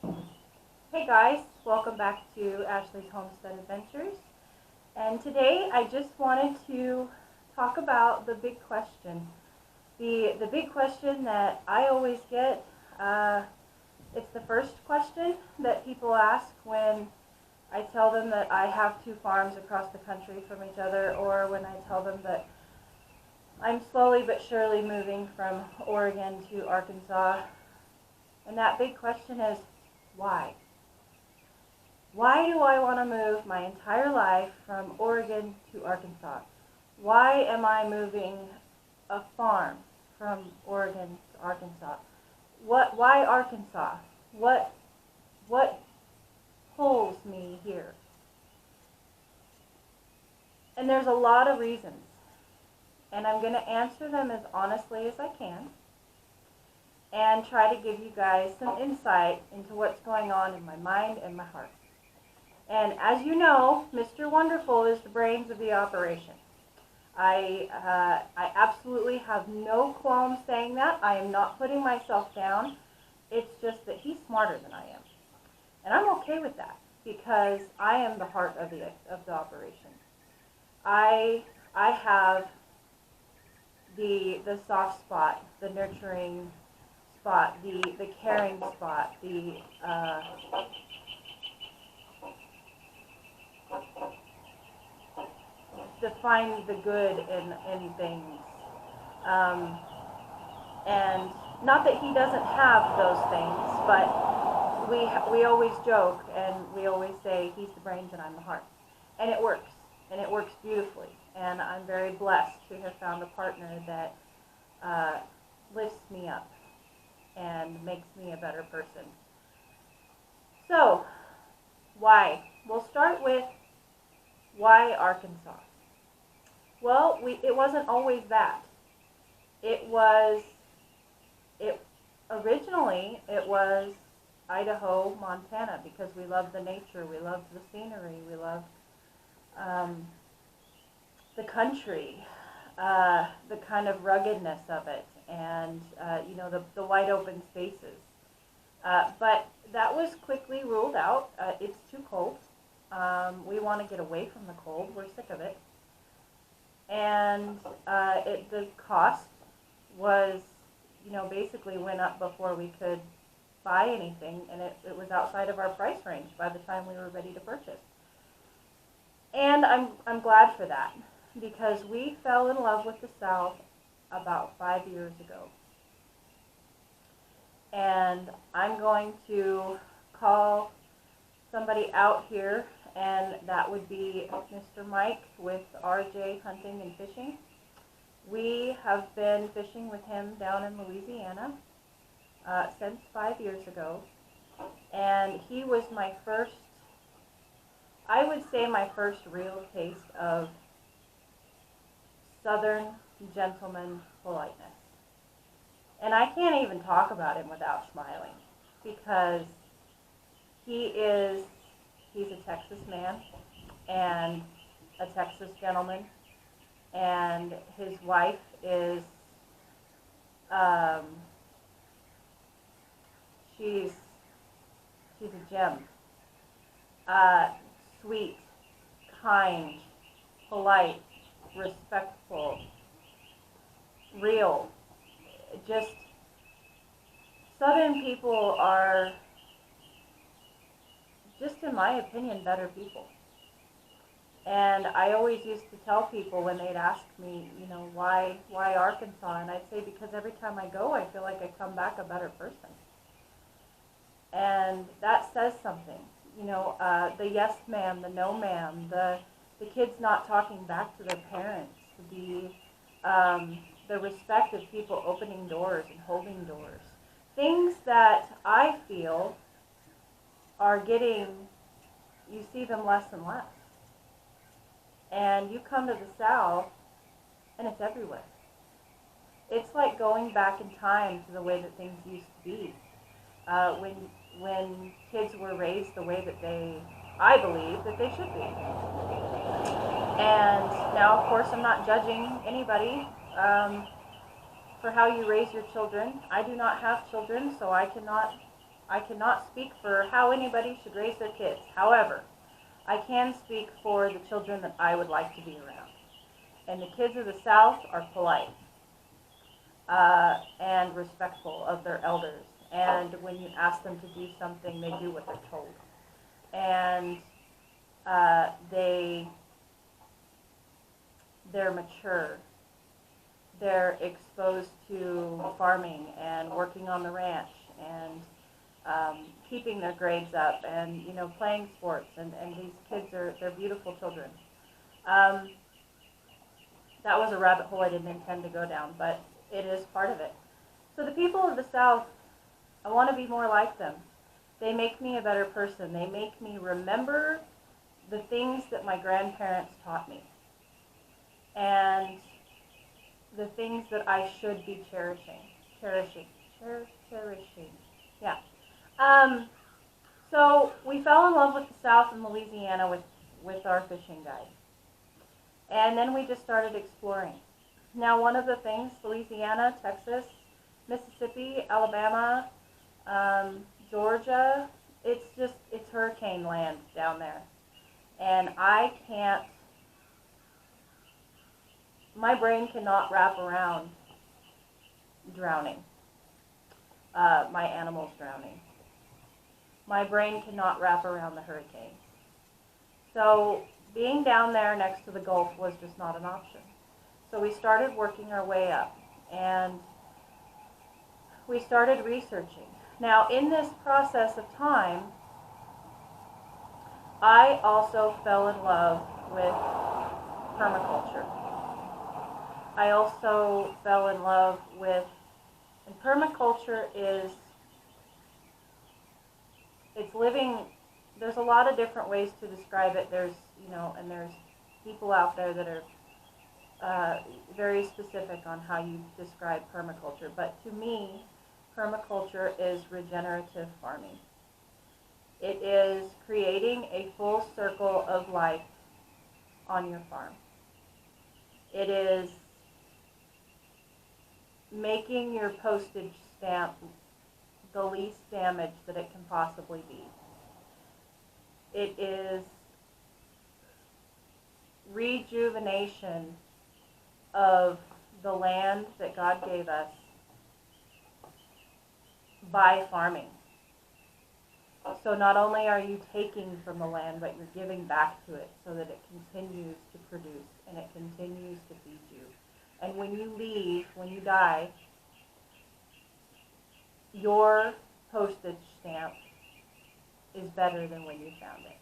Hey guys, welcome back to Ashley's Homestead Adventures. And today I just wanted to talk about the big question. The big question that I always get, it's the first question that people ask when I tell them that I have two farms across the country from each other, or when I tell them that I'm slowly but surely moving from Oregon to Arkansas. And that big question is, why? Why do I want to move my entire life from Oregon to Arkansas? Why am I moving a farm from Oregon to Arkansas? Why Arkansas? What what pulls me here? And there's a lot of reasons. And I'm going to answer them as honestly as I can and try to give you guys some insight into what's going on in my mind and my heart. And as you know, Mr. Wonderful is the brains of the operation. I absolutely have no qualms saying that. I am not putting myself down. It's just that he's smarter than I am. And I'm okay with that because I am the heart of the operation. I have the soft spot, the nurturing spot, the caring spot, to find the good in things. Um, and not that he doesn't have those things, but we always joke and we always say he's the brains and I'm the heart. And it works. And it works beautifully. And I'm very blessed to have found a partner that lifts me up and makes me a better person. So, why? We'll start with why Arkansas? Well, it wasn't always that. It was, it originally it was Idaho, Montana, because we loved the nature, we loved the scenery, we loved the country, the kind of ruggedness of it, and the wide open spaces. But that was quickly ruled out. It's too cold. We want to get away from the cold. We're sick of it. And the cost was, basically went up before we could buy anything, and it was outside of our price range by the time we were ready to purchase. And I'm glad for that, because we fell in love with the South about 5 years ago. And I'm going to call somebody out here, and that would be Mr. Mike with RJ Hunting and Fishing. We have been fishing with him down in Louisiana since 5 years ago, and he was my first, I would say my first real taste of Southern gentleman politeness. And I can't even talk about him without smiling, because he's a Texas man and a Texas gentleman, and his wife is she's a gem. Sweet, kind, polite, respectful, real. Just Southern people are, just in my opinion, better people. And I always used to tell people when they'd ask me, why Arkansas? And I'd say, because every time I go, I feel like I come back a better person. And that says something. The yes ma'am, the no ma'am, the kids not talking back to their parents, the respect of people opening doors and holding doors. Things that I feel are getting, you see them less and less. And you come to the South, and it's everywhere. It's like going back in time to the way that things used to be. When kids were raised the way that I believe that they should be. And now, of course, I'm not judging anybody for how you raise your children. I do not have children, so I cannot I cannot speak for how anybody should raise their kids. However, I can speak for the children that I would like to be around. And the kids of the South are polite and respectful of their elders. And when you ask them to do something, they do what they're told. And they're mature. They're exposed to farming and working on the ranch and keeping their grades up and, you know, playing sports. And these kids they're beautiful children. That was a rabbit hole I didn't intend to go down, but it is part of it. So the people of the South, I want to be more like them. They make me a better person. They make me remember the things that my grandparents taught me and the things that I should be cherishing. Yeah. So we fell in love with the South and Louisiana with our fishing guide. And then we just started exploring. Now, one of the things, Louisiana, Texas, Mississippi, Alabama, Georgia, it's hurricane land down there. And my brain cannot wrap around drowning, my animals drowning. My brain cannot wrap around the hurricanes. So being down there next to the Gulf was just not an option. So we started working our way up, and we started researching. Now, in this process of time, I also fell in love with permaculture. I also fell in love with, and permaculture it's living, there's a lot of different ways to describe it. There's people out there that are very specific on how you describe permaculture. But to me, permaculture is regenerative farming. It is creating a full circle of life on your farm. It is making your postage stamp the least damage that it can possibly be. It is rejuvenation of the land that God gave us by farming. So not only are you taking from the land, but you're giving back to it so that it continues to produce and it continues to feed you. And when you leave, when you die, your postage stamp is better than when you found it.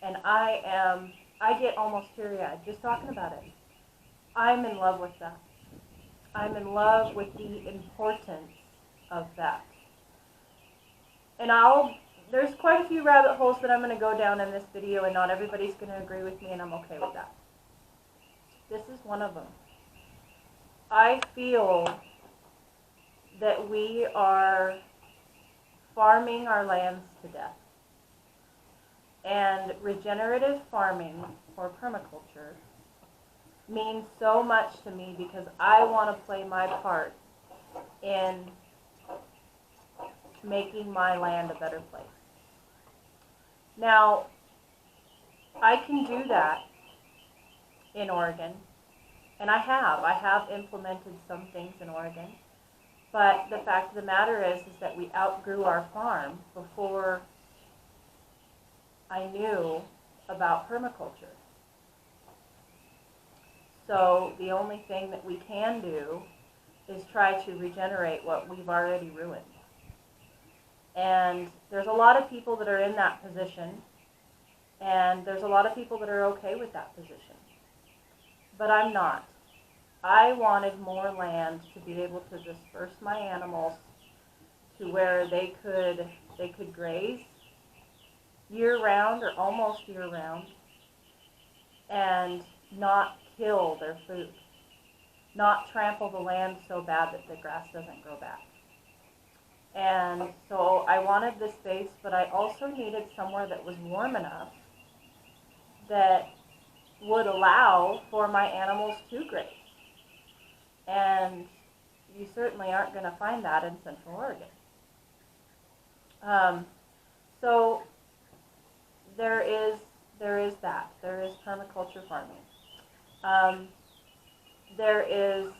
And I get almost teary-eyed just talking about it. I'm in love with that. I'm in love with the importance of that. And there's quite a few rabbit holes that I'm going to go down in this video, and not everybody's going to agree with me, and I'm okay with that. This is one of them. I feel that we are farming our lands to death. And regenerative farming, or permaculture, means so much to me because I want to play my part in making my land a better place. Now, I can do that in Oregon, and I have implemented some things in Oregon, but the fact of the matter is that we outgrew our farm before I knew about permaculture. So the only thing that we can do is try to regenerate what we've already ruined. And there's a lot of people that are in that position, and there's a lot of people that are okay with that position. But I'm not. I wanted more land to be able to disperse my animals to where they could graze year-round or almost year-round and not kill their food, not trample the land so bad that the grass doesn't grow back. And so I wanted this space, but I also needed somewhere that was warm enough that would allow for my animals to graze. And you certainly aren't going to find that in Central Oregon. Um, so there is that. There is permaculture farming. Um, there is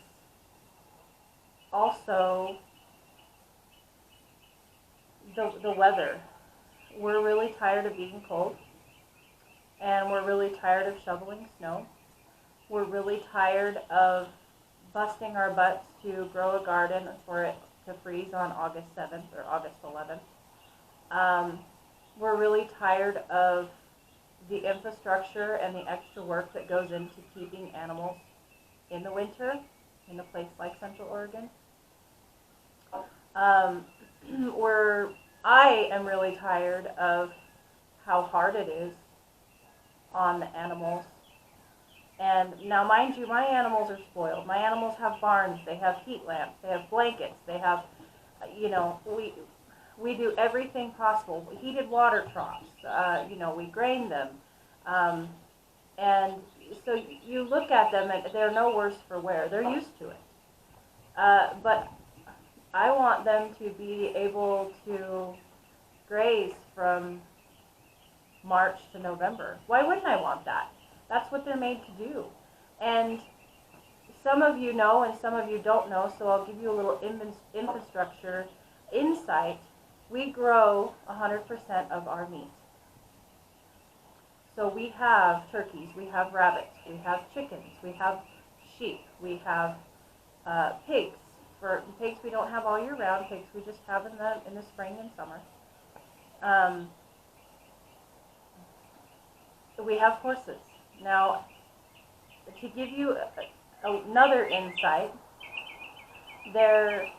also the weather. We're really tired of being cold, and we're really tired of shoveling snow. We're really tired of busting our butts to grow a garden for it to freeze on August 7th or August 11th. We're really tired of the infrastructure and the extra work that goes into keeping animals in the winter in a place like Central Oregon. Where I am really tired of how hard it is on the animals. And now, mind you, my animals are spoiled. My animals have barns, they have heat lamps, they have blankets, they have, we do everything possible. Heated water troughs, we grain them. And so you look at them and they're no worse for wear. They're used to it. But I want them to be able to graze from March to November. Why wouldn't I want that? That's what they're made to do. And some of you know and some of you don't know, so I'll give you a little infrastructure insight. We grow 100% of our meat. So we have turkeys, we have rabbits, we have chickens, we have sheep, we have pigs. For pigs we don't have all year round, pigs we just have in the spring and summer. We have horses. Now, to give you another insight, there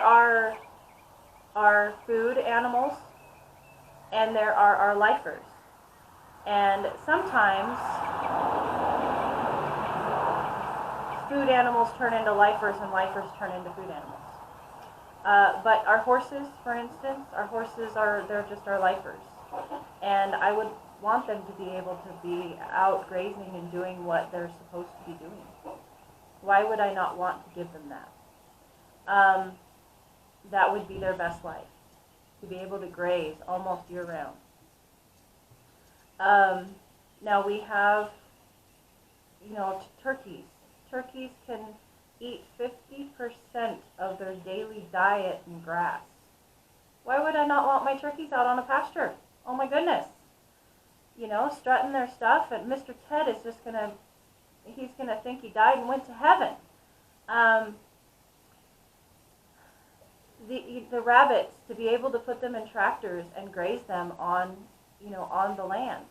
are our food animals and there are our lifers. And sometimes food animals turn into lifers and lifers turn into food animals. But our horses, for instance, they're just our lifers. And I would want them to be able to be out grazing and doing what they're supposed to be doing. Why would I not want to give them that? That would be their best life, to be able to graze almost year round. Now we have, turkeys. Turkeys can eat 50% of their daily diet in grass. Why would I not want my turkeys out on a pasture? Oh my goodness. Strutting their stuff, and Mr. Ted is just he's gonna think he died and went to heaven. The rabbits, to be able to put them in tractors and graze them on the land.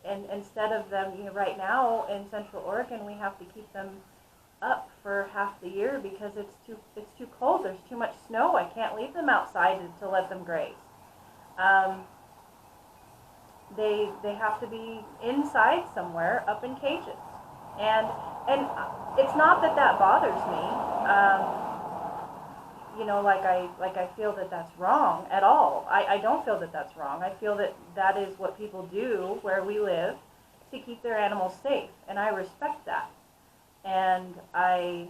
And instead of them, right now in Central Oregon, we have to keep them up for half the year because it's too cold. There's too much snow. I can't leave them outside to let them graze. They have to be inside somewhere, up in cages, and it's not that bothers me. Like I feel that that's wrong at all. I don't feel that that's wrong. I feel that is what people do where we live to keep their animals safe, and I respect that. And I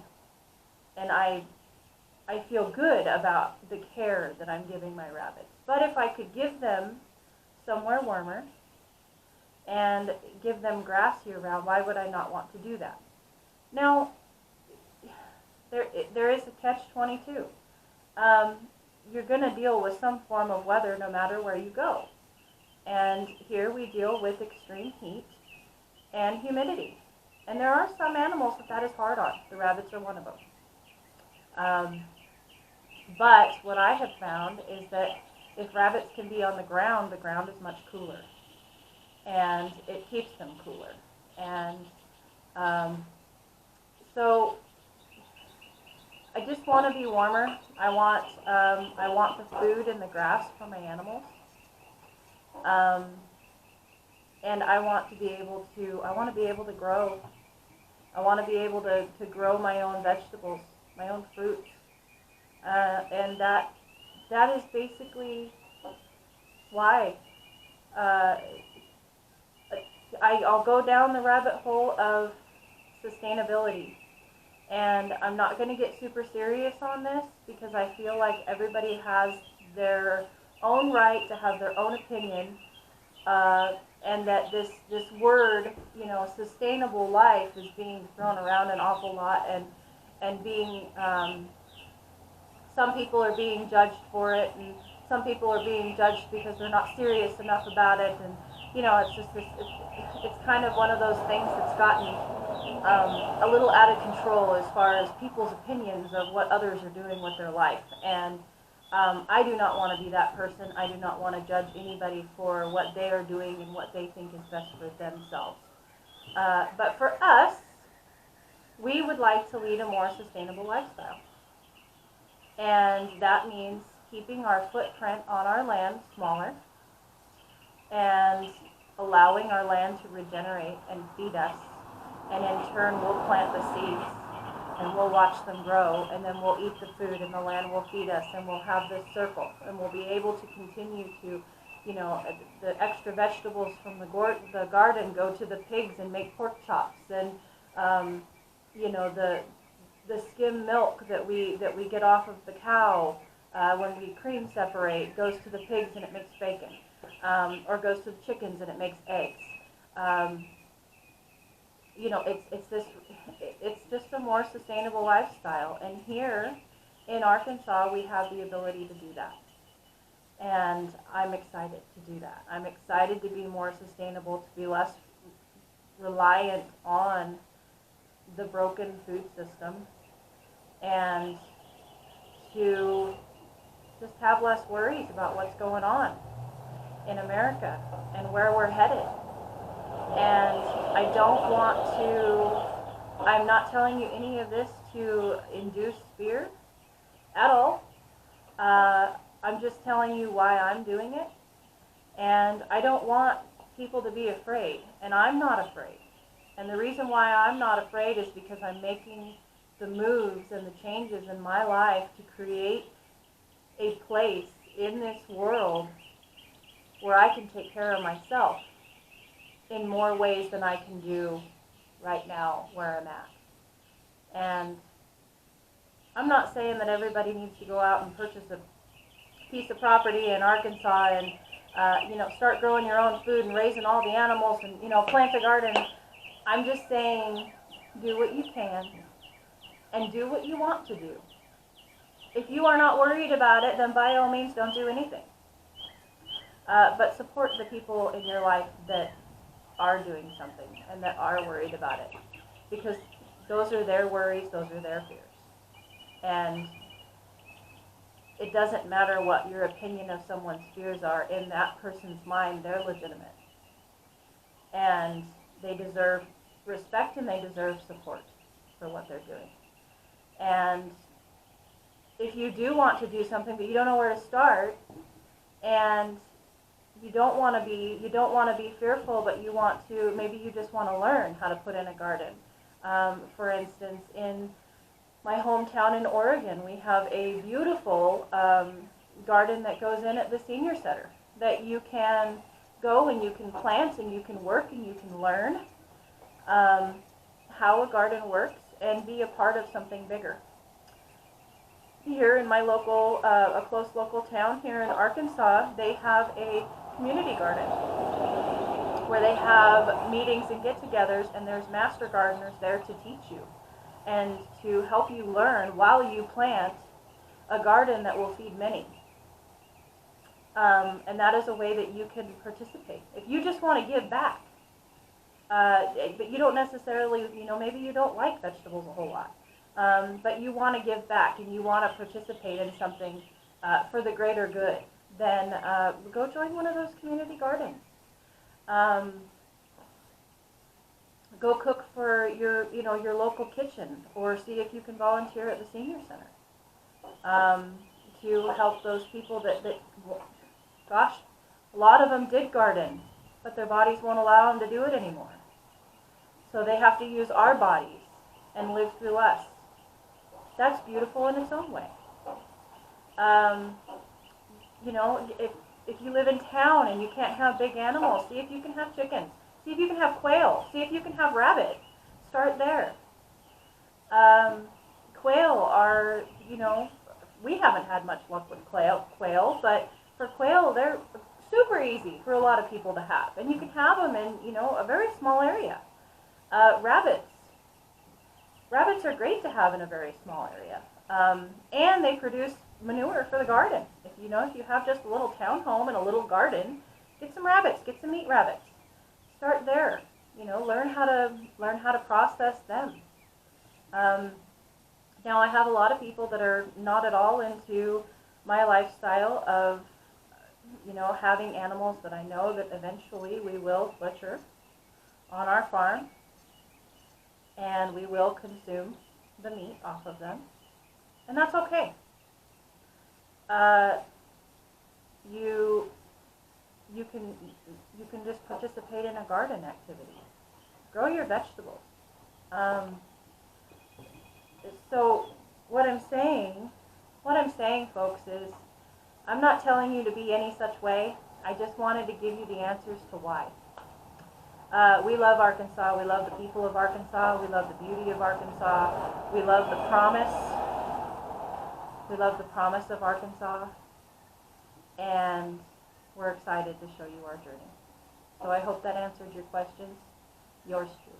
feel good about the care that I'm giving my rabbits. But if I could give them somewhere warmer and give them grass year-round, why would I not want to do that? Now, there is a catch-22. You're going to deal with some form of weather no matter where you go. And here we deal with extreme heat and humidity. And there are some animals that is hard on. The rabbits are one of them. But what I have found is that if rabbits can be on the ground is much cooler. And it keeps them cooler. And so I just want to be warmer. I want the food and the grass for my animals. And I want to be able to grow. I want to be able to grow my own vegetables, my own fruits. And that is basically why. I'll go down the rabbit hole of sustainability. And I'm not going to get super serious on this because I feel like everybody has their own right to have their own opinion, and that this word, sustainable life is being thrown around an awful lot, and being some people are being judged for it, and some people are being judged because they're not serious enough about it, and it's just it's kind of one of those things that's gotten a little out of control as far as people's opinions of what others are doing with their life. And I do not want to be that person. I do not want to judge anybody for what they are doing and what they think is best for themselves. But for us, we would like to lead a more sustainable lifestyle. And that means keeping our footprint on our land smaller and allowing our land to regenerate and feed us. And in turn, we'll plant the seeds and we'll watch them grow, and then we'll eat the food and the land will feed us, and we'll have this circle, and we'll be able to continue to, the extra vegetables from the garden go to the pigs and make pork chops, and the skim milk that we get off of the cow when we cream separate goes to the pigs and it makes bacon, or goes to the chickens and it makes eggs. It's just a more sustainable lifestyle. And here in Arkansas, we have the ability to do that. And I'm excited to do that. I'm excited to be more sustainable, to be less reliant on the broken food system, and to just have less worries about what's going on in America and where we're headed. And I'm not telling you any of this to induce fear at all. I'm just telling you why I'm doing it. And I don't want people to be afraid. And I'm not afraid. And the reason why I'm not afraid is because I'm making the moves and the changes in my life to create a place in this world where I can take care of myself in more ways than I can do right now where I'm at. And I'm not saying that everybody needs to go out and purchase a piece of property in Arkansas and start growing your own food and raising all the animals and plant a garden. I'm just saying, do what you can and do what you want to do. If you are not worried about it, then by all means don't do anything. But support the people in your life that are doing something and that are worried about it, because those are their worries, those are their fears. And it doesn't matter what your opinion of someone's fears are. In that person's mind, they're legitimate. And they deserve respect and they deserve support for what they're doing. And if you do want to do something but you don't know where to start, and you don't want to be fearful, but maybe you just want to learn how to put in a garden. For instance, in my hometown in Oregon, we have a beautiful garden that goes in at the senior center that you can go and you can plant and you can work and you can learn how a garden works and be a part of something bigger. Here in my local, a close local town here in Arkansas, they have a community garden where they have meetings and get-togethers, and there's master gardeners there to teach you and to help you learn while you plant a garden that will feed many. And that is a way that you can participate. If you just want to give back, but you don't necessarily, maybe you don't like vegetables a whole lot, but you want to give back and you want to participate in something for the greater good, then go join one of those community gardens. Go cook for your local kitchen, or see if you can volunteer at the senior center to help those people that gosh, a lot of them did garden, but their bodies won't allow them to do it anymore. So they have to use our bodies and live through us. That's beautiful in its own way. If you live in town and you can't have big animals, see if you can have chickens. See if you can have quail. See if you can have rabbit. Start there. Quail are, you know, we haven't had much luck with quail, but for quail, they're super easy for a lot of people to have. And you can have them in, you know, a very small area. Rabbits. Rabbits are great to have in a very small area. And they produce manure for the garden. If you have just a little townhome and a little garden, get some rabbits, get some meat rabbits. Start there. Learn how to process them. Now I have a lot of people that are not at all into my lifestyle of, having animals that I know that eventually we will butcher on our farm, and we will consume the meat off of them, and that's okay. You can just participate in a garden activity. Grow your vegetables. So what I'm saying, folks, is I'm not telling you to be any such way. I just wanted to give you the answers to why. We love Arkansas. We love the people of Arkansas. We love the beauty of Arkansas. We love the promise. We love the promise of Arkansas. And we're excited to show you our journey. So I hope that answered your questions. Yours truly.